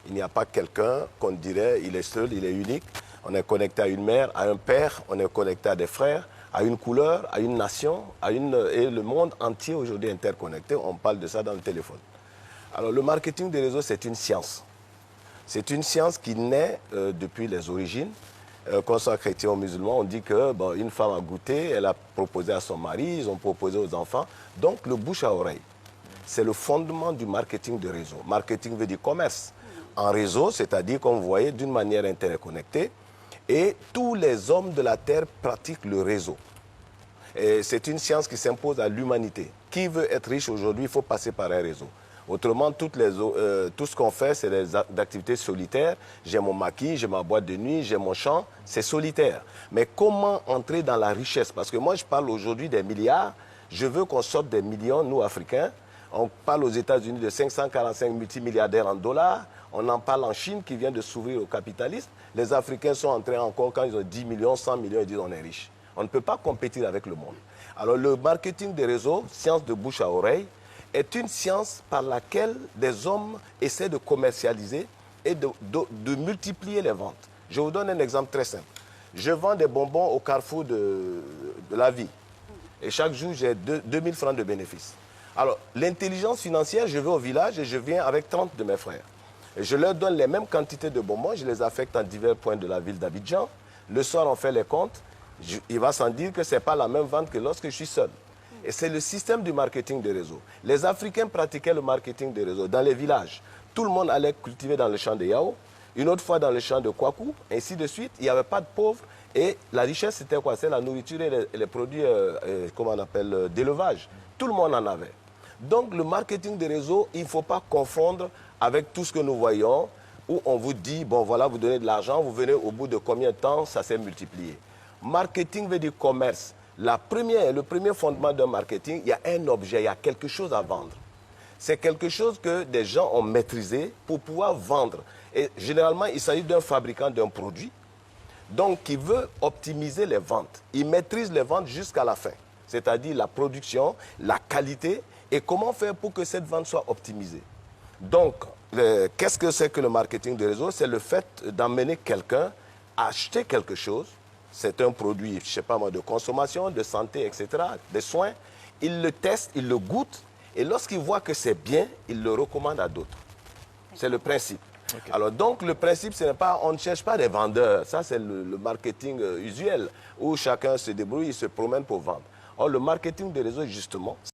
Il n'y a pas quelqu'un qu'on dirait, il est seul, il est unique. On est connecté à une mère, à un père, on est connecté à des frères, à une couleur, à une nation, et le monde entier aujourd'hui interconnecté. On parle de ça dans le téléphone. Alors le marketing des réseaux, c'est une science. C'est une science qui naît depuis les origines. Qu'on soit chrétien ou musulman, on dit que une femme a goûté, elle a proposé à son mari, ils ont proposé aux enfants. Donc le bouche à oreille, c'est le fondement du marketing de réseau. Marketing veut dire commerce. En réseau, c'est-à-dire, comme vous voyez, d'une manière interconnectée. Et tous les hommes de la Terre pratiquent le réseau. C'est une science qui s'impose à l'humanité. Qui veut être riche aujourd'hui, il faut passer par un réseau. Autrement, tout ce qu'on fait, c'est des activités solitaires. J'ai mon maquis, j'ai ma boîte de nuit, j'ai mon champ, c'est solitaire. Mais comment entrer dans la richesse? Parce que moi, je parle aujourd'hui des milliards. Je veux qu'on sorte des millions, nous, Africains. On parle aux États-Unis de 545 multimilliardaires en dollars. On en parle en Chine qui vient de s'ouvrir au capitalisme. Les Africains sont entrés encore, quand ils ont 10 millions, 100 millions, ils disent on est riche. On ne peut pas compétir avec le monde. Alors le marketing des réseaux, science de bouche à oreille, est une science par laquelle des hommes essaient de commercialiser et de multiplier les ventes. Je vous donne un exemple très simple. Je vends des bonbons au carrefour de la vie. Et chaque jour, j'ai 2000 francs de bénéfices. Alors, l'intelligence financière, je vais au village et je viens avec 30 de mes frères. Et je leur donne les mêmes quantités de bonbons, je les affecte en divers points de la ville d'Abidjan. Le soir, on fait les comptes. Il va sans dire que ce n'est pas la même vente que lorsque je suis seul. Et c'est le système du marketing des réseaux. Les Africains pratiquaient le marketing des réseaux dans les villages. Tout le monde allait cultiver dans le champ de Yao, une autre fois dans le champ de Kwaku, ainsi de suite. Il n'y avait pas de pauvres. Et la richesse, c'était quoi? C'est la nourriture et les produits, comment on appelle, d'élevage. Tout le monde en avait. Donc, le marketing des réseaux, il ne faut pas confondre avec tout ce que nous voyons, où on vous dit, bon, voilà, vous donnez de l'argent, vous venez au bout de combien de temps, ça s'est multiplié. Marketing veut dire commerce. Le premier fondement d'un marketing, il y a un objet, il y a quelque chose à vendre. C'est quelque chose que des gens ont maîtrisé pour pouvoir vendre. Et généralement, il s'agit d'un fabricant d'un produit, donc qui veut optimiser les ventes. Il maîtrise les ventes jusqu'à la fin, c'est-à-dire la production, la qualité, et comment faire pour que cette vente soit optimisée. Donc, qu'est-ce que c'est que le marketing de réseau? C'est le fait d'emmener quelqu'un à acheter quelque chose. C'est un produit, je ne sais pas moi, de consommation, de santé, etc., des soins. Il le teste, il le goûte, et lorsqu'il voit que c'est bien, il le recommande à d'autres. C'est le principe. Okay. Alors donc, le principe, ce n'est pas, on ne cherche pas des vendeurs. Ça, c'est le marketing usuel, où chacun se débrouille, il se promène pour vendre. Or, le marketing des réseaux, justement,